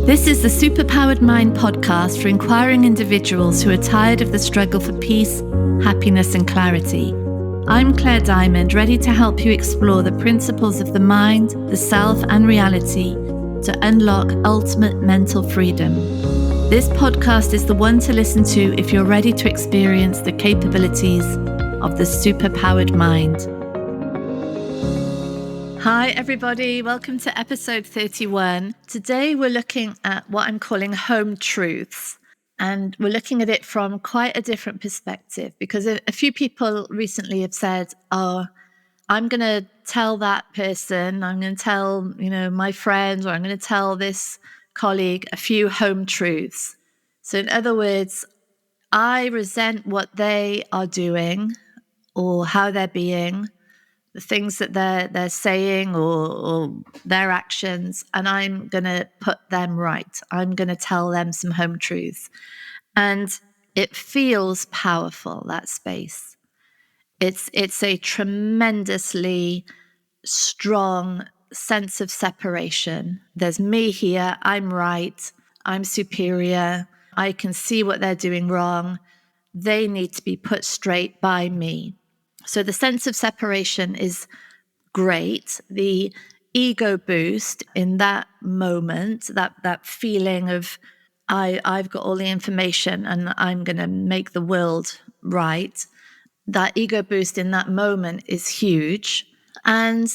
This is the Superpowered Mind podcast for inquiring individuals who are tired of the struggle for peace, happiness, and clarity. I'm Claire Diamond, ready to help you explore the principles of the mind, the self, and reality to unlock ultimate mental freedom. This podcast is the one to listen to if you're ready to experience the capabilities of the superpowered mind. Hi everybody, welcome to episode 31. Today we're looking at what I'm calling home truths, and we're looking at it from quite a different perspective because a few people recently have said, I'm going to tell that person, I'm going to tell, my friends, or I'm going to tell this colleague a few home truths. So in other words, I resent what they are doing or how they're being, the things that they're saying or their actions, and I'm going to put them right. I'm going to tell them some home truths. And it feels powerful, that space. It's a tremendously strong sense of separation. There's me here, I'm right, I'm superior, I can see what they're doing wrong. They need to be put straight by me. So the sense of separation is great. The ego boost in that moment, that feeling of I've got all the information and I'm going to make the world right. That ego boost in that moment is huge. And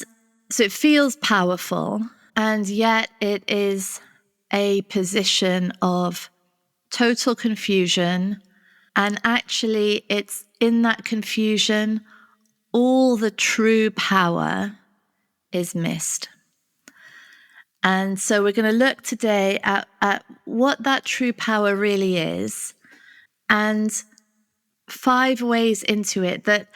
so it feels powerful. And yet it is a position of total confusion. And actually, it's in that confusion, all the true power is missed. And so we're going to look today at what that true power really is and 5 ways into it that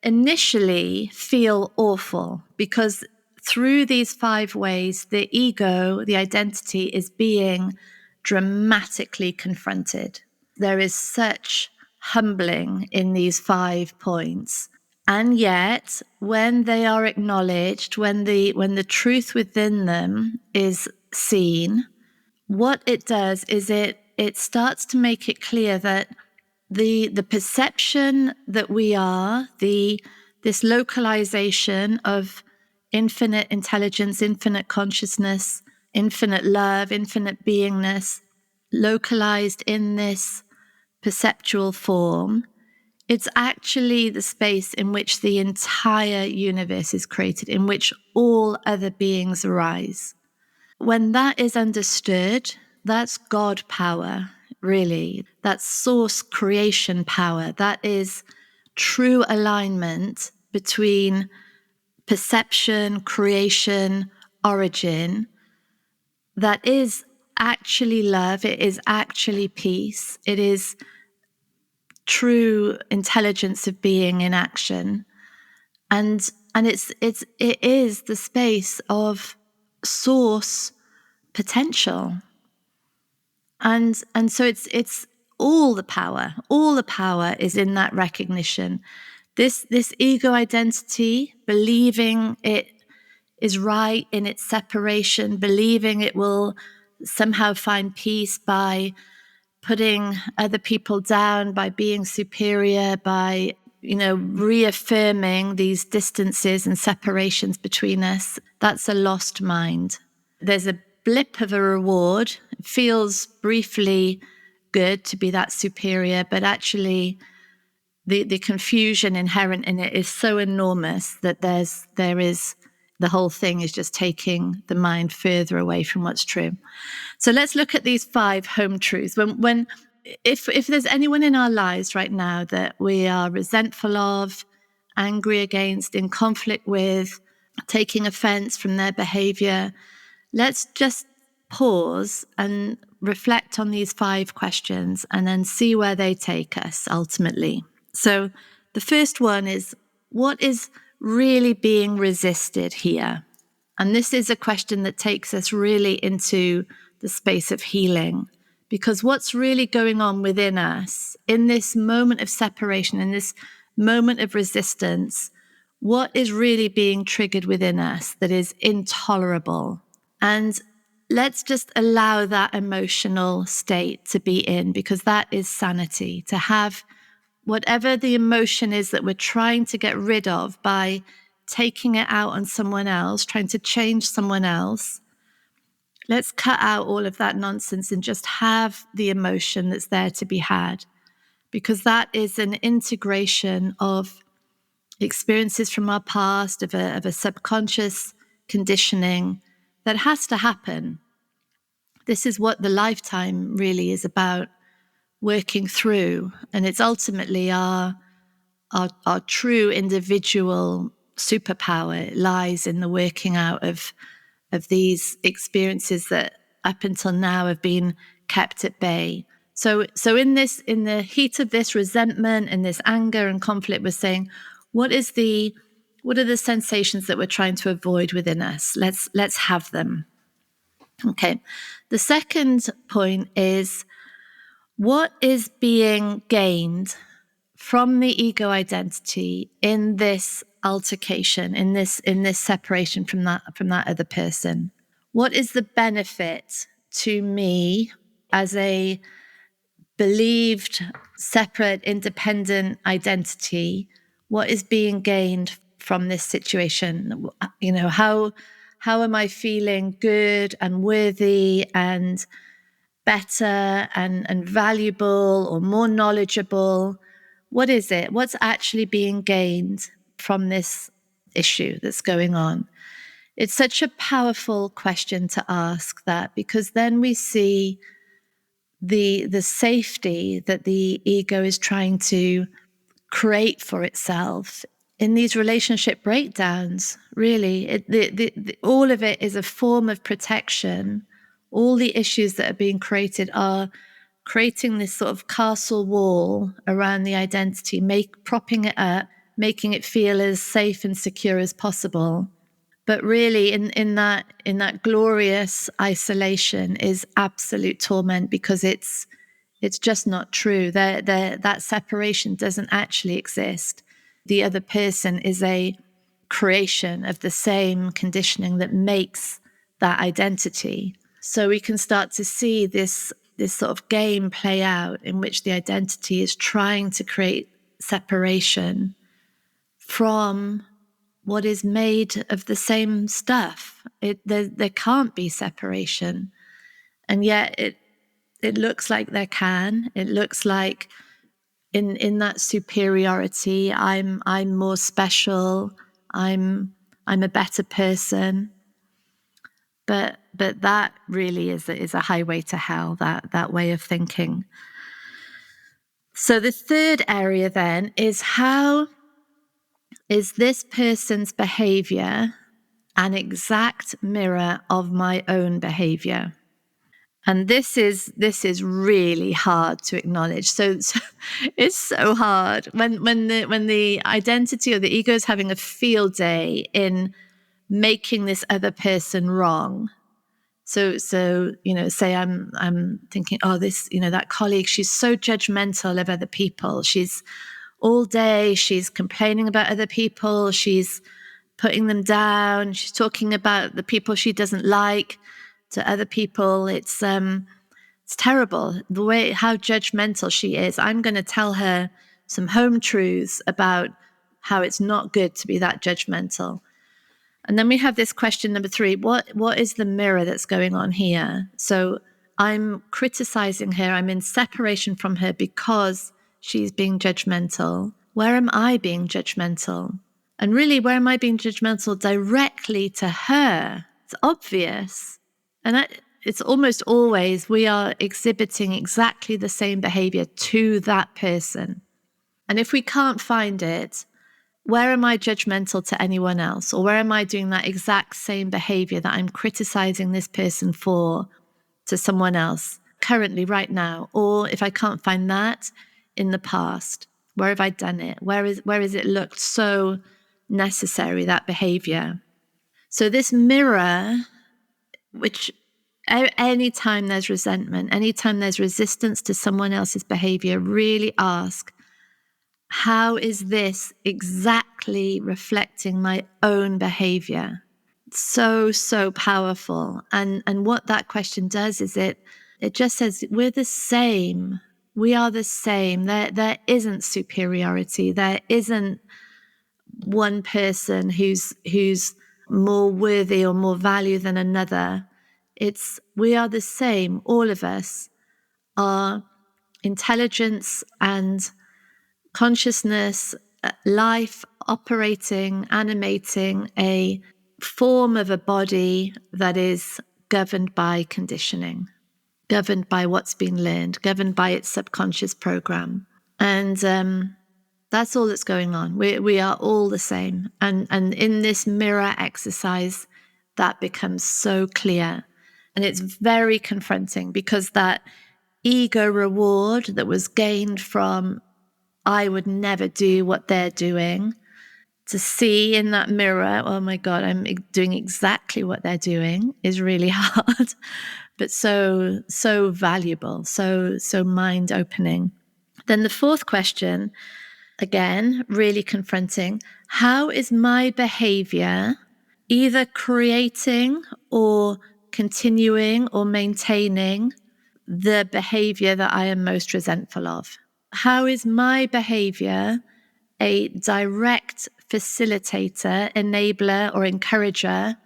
initially feel awful, because through these 5 ways, the ego, the identity, is being dramatically confronted. There is such humbling in these 5 points. And yet, when they are acknowledged, when the truth within them is seen, what it does is it starts to make it clear that the perception that we are, this localization of infinite intelligence, infinite consciousness, infinite love, infinite beingness, localized in this perceptual form, it's actually the space in which the entire universe is created, in which all other beings arise. When that is understood, that's God power, really. That's source creation power. That is true alignment between perception, creation, origin. That is actually love. It is actually peace. It is true intelligence of being in action, and it is the space of source potential, and so it's all the power is in that recognition. This ego identity, believing it is right in its separation, believing it will somehow find peace by putting other people down, by being superior, by, reaffirming these distances and separations between us. That's a lost mind. There's a blip of a reward. It feels briefly good to be that superior, but actually the confusion inherent in it is so enormous that the whole thing is just taking the mind further away from what's true. So let's look at these 5 home truths. If there's anyone in our lives right now that we are resentful of, angry against, in conflict with, taking offense from their behavior, let's just pause and reflect on these 5 questions and then see where they take us ultimately. So the first one is, what is really being resisted here? And this is a question that takes us really into the space of healing, because what's really going on within us in this moment of separation, in this moment of resistance, what is really being triggered within us that is intolerable? And let's just allow that emotional state to be in, because that is sanity. To have whatever the emotion is that we're trying to get rid of by taking it out on someone else, trying to change someone else. Let's cut out all of that nonsense and just have the emotion that's there to be had, because that is an integration of experiences from our past, of a subconscious conditioning that has to happen. This is what the lifetime really is about, working through. And it's ultimately our true individual superpower. It lies in the working out of these experiences that up until now have been kept at bay. So in the heat of this resentment and this anger and conflict, we're saying, what are the sensations that we're trying to avoid within us? Let's have them. Okay. The second point is, what is being gained from the ego identity in this altercation, in this separation from that other person? What is the benefit to me as a believed, separate, independent identity? What is being gained from this situation? You know, how am I feeling good and worthy and better and valuable or more knowledgeable? What is it? What's actually being gained from this issue that's going on? It's such a powerful question to ask that, because then we see the safety that the ego is trying to create for itself in these relationship breakdowns. Really, all of it is a form of protection. All the issues that are being created are creating this sort of castle wall around the identity, propping it up, making it feel as safe and secure as possible. But really, in that glorious isolation is absolute torment, because it's just not true. That separation doesn't actually exist. The other person is a creation of the same conditioning that makes that identity. So we can start to see this sort of game play out in which the identity is trying to create separation from what is made of the same stuff. There can't be separation. And yet it looks like there can. It looks like in that superiority, I'm more special, I'm a better person. But that really is a highway to hell, that way of thinking. So the third area then is, how is this person's behavior an exact mirror of my own behavior? And this is really hard to acknowledge. So it's so hard when the identity or the ego is having a field day in making this other person wrong. So say I'm thinking, oh, this, that colleague, she's so judgmental of other people. She's all day, she's complaining about other people, she's putting them down, she's talking about the people she doesn't like to other people. It's terrible how judgmental she is. I'm going to tell her some home truths about how it's not good to be that judgmental. And then we have this question number 3. What is the mirror that's going on here? So I'm criticizing her. I'm in separation from her because she's being judgmental. Where am I being judgmental? And really, where am I being judgmental directly to her? It's obvious. And it's almost always we are exhibiting exactly the same behavior to that person. And if we can't find it, where am I judgmental to anyone else? Or where am I doing that exact same behavior that I'm criticizing this person for to someone else currently, right now? Or if I can't find that, in the past, where have I done it? Where is it looked so necessary, that behavior? So this mirror, which anytime there's resentment, anytime there's resistance to someone else's behavior, really ask, how is this exactly reflecting my own behavior? So, so powerful. And what that question does is it just says we're the same. We are the same. There isn't superiority. There isn't one person who's more worthy or more value than another. It's we are the same. All of us are intelligence and consciousness, life operating, animating a form of a body that is governed by conditioning, governed by what's been learned, governed by its subconscious program. And that's all that's going on. We are all the same. And in this mirror exercise, that becomes so clear. And it's very confronting because that ego reward that was gained from I would never do what they're doing, to see in that mirror, oh my God, I'm doing exactly what they're doing, is really hard, but so, so valuable, so, so mind opening. Then the fourth question, again, really confronting. How is my behavior either creating or continuing or maintaining the behavior that I am most resentful of? How is my behavior a direct facilitator, enabler, or encourager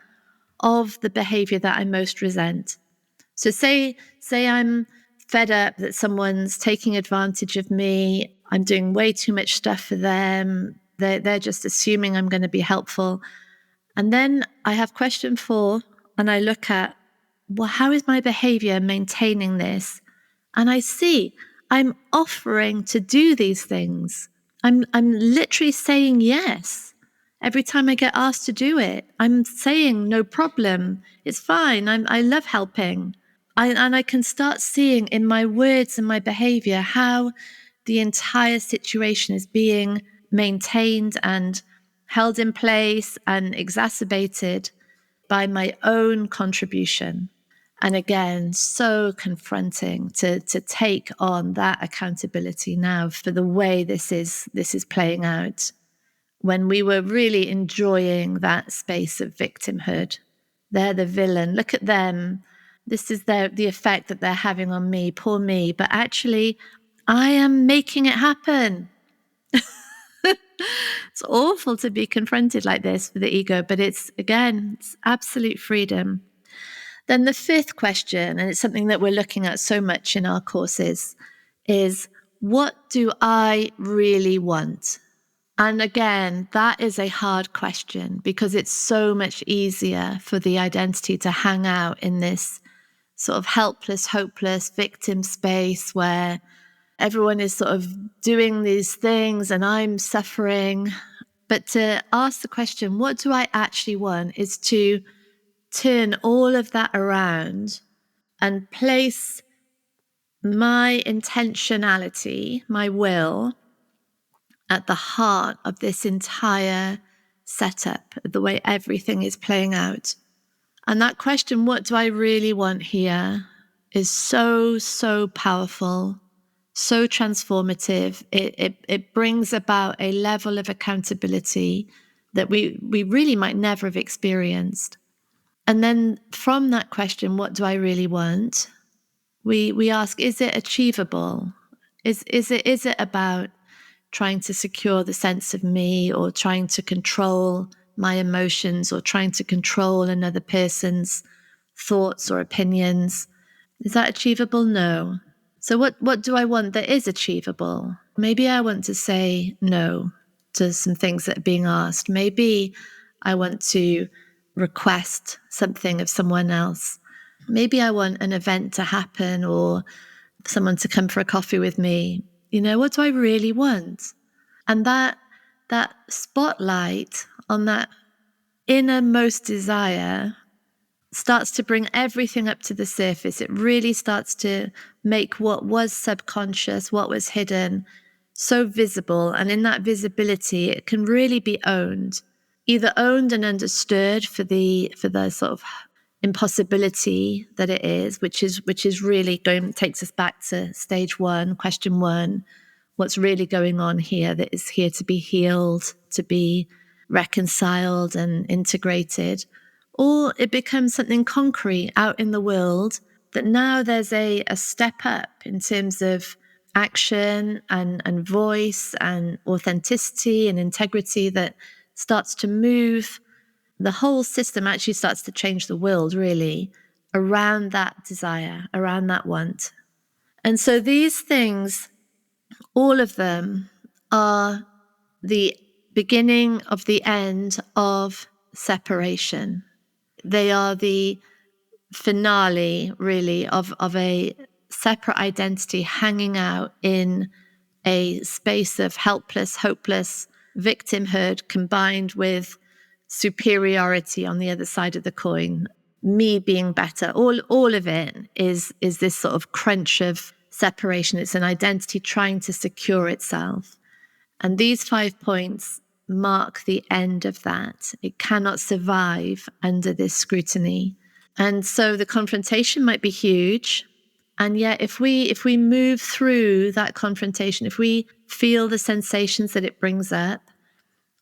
of the behavior that I most resent? So say I'm fed up that someone's taking advantage of me. I'm doing way too much stuff for them. They're just assuming I'm going to be helpful. And then I have question 4 and I look at, well, how is my behavior maintaining this? And I see I'm offering to do these things. I'm literally saying yes. Every time I get asked to do it, I'm saying no problem. It's fine. I love helping. And I can start seeing in my words and my behavior how the entire situation is being maintained and held in place and exacerbated by my own contribution. And again, so confronting to take on that accountability now for the way this is playing out, when we were really enjoying that space of victimhood. They're the villain. Look at them. This is the effect that they're having on me, poor me. But actually, I am making it happen. It's awful to be confronted like this for the ego, but it's absolute freedom. Then the fifth question, and it's something that we're looking at so much in our courses, is what do I really want? And again, that is a hard question because it's so much easier for the identity to hang out in this sort of helpless, hopeless victim space where everyone is sort of doing these things and I'm suffering. But to ask the question, what do I actually want, is to turn all of that around and place my intentionality, my will, at the heart of this entire setup, the way everything is playing out. And that question, what do I really want here, is so, so powerful, so transformative. It brings about a level of accountability that we really might never have experienced. And then from that question, what do I really want? We ask, is it achievable? Is it about trying to secure the sense of me, or trying to control my emotions, or trying to control another person's thoughts or opinions? Is that achievable? No. So what do I want that is achievable? Maybe I want to say no to some things that are being asked. Maybe I want to request something of someone else. Maybe I want an event to happen or someone to come for a coffee with me. What do I really want? And that spotlight on that innermost desire starts to bring everything up to the surface. It really starts to make what was subconscious, what was hidden, so visible. And in that visibility, it can really be owned, either owned and understood for the sort of impossibility that it is, which is really takes us back to stage 1, question 1. What's really going on here that is here to be healed, to be reconciled and integrated? or it becomes something concrete out in the world, that now there's a step up in terms of action and voice and authenticity and integrity that starts to move. The whole system actually starts to change the world, really, around that desire, around that want. And so these things, all of them, are the beginning of the end of separation. They are the finale, really, of a separate identity hanging out in a space of helpless, hopeless victimhood combined with superiority on the other side of the coin, me being better. All of it is this sort of crunch of separation. It's an identity trying to secure itself. And these 5 points mark the end of that. It cannot survive under this scrutiny. And so the confrontation might be huge. And yet if we move through that confrontation, if we feel the sensations that it brings up,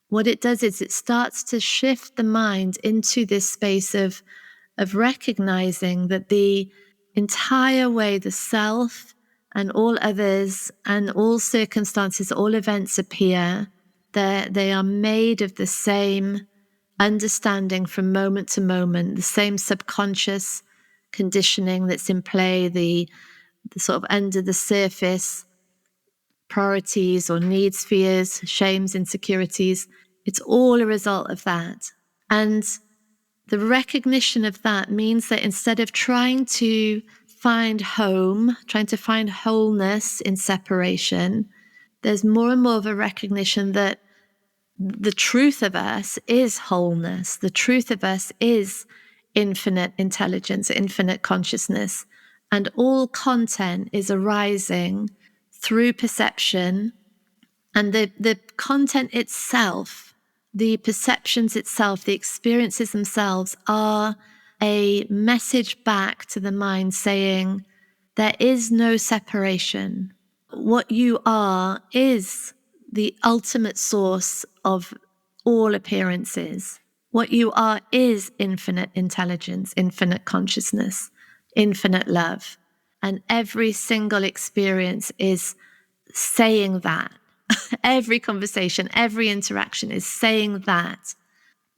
what it does is it starts to shift the mind into this space of recognizing that the entire way the self and all others and all circumstances, all events appear, they are made of the same understanding from moment to moment, the same subconscious conditioning that's in play, the sort of under the surface priorities or needs, fears, shames, insecurities. It's all a result of that. And the recognition of that means that instead of trying to find home, trying to find wholeness in separation, there's more and more of a recognition that the truth of us is wholeness. The truth of us is infinite intelligence, infinite consciousness. And all content is arising through perception. And the content itself, the perceptions itself, the experiences themselves are a message back to the mind saying, there is no separation. What you are is the ultimate source of all appearances. What you are is infinite intelligence, infinite consciousness, infinite love. And every single experience is saying that. Every conversation, every interaction is saying that.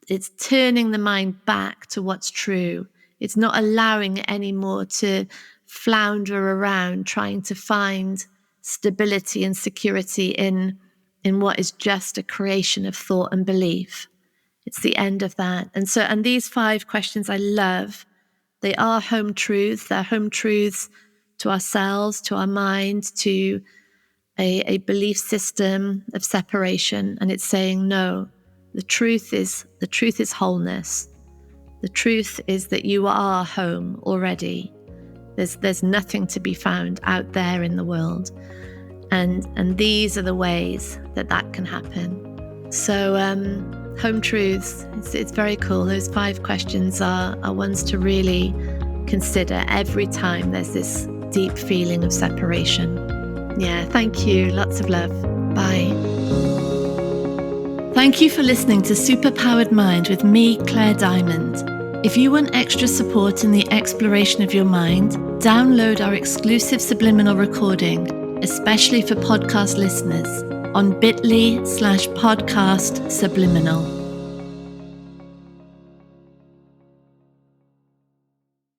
It's turning the mind back to what's true. It's not allowing it anymore to flounder around trying to find stability and security in what is just a creation of thought and belief. It's the end of that. And these 5 questions I love. They are home truths. They're home truths to ourselves, to our mind, to a belief system of separation. And it's saying, no, the truth is wholeness. The truth is that you are home already. There's nothing to be found out there in the world. And these are the ways that can happen. So home truths, it's very cool. Those 5 questions are ones to really consider every time there's this deep feeling of separation. Yeah, thank you. Lots of love. Bye. Thank you for listening to Superpowered Mind with me, Claire Diamond. If you want extra support in the exploration of your mind, download our exclusive subliminal recording, especially for podcast listeners, on bit.ly/podcast subliminal.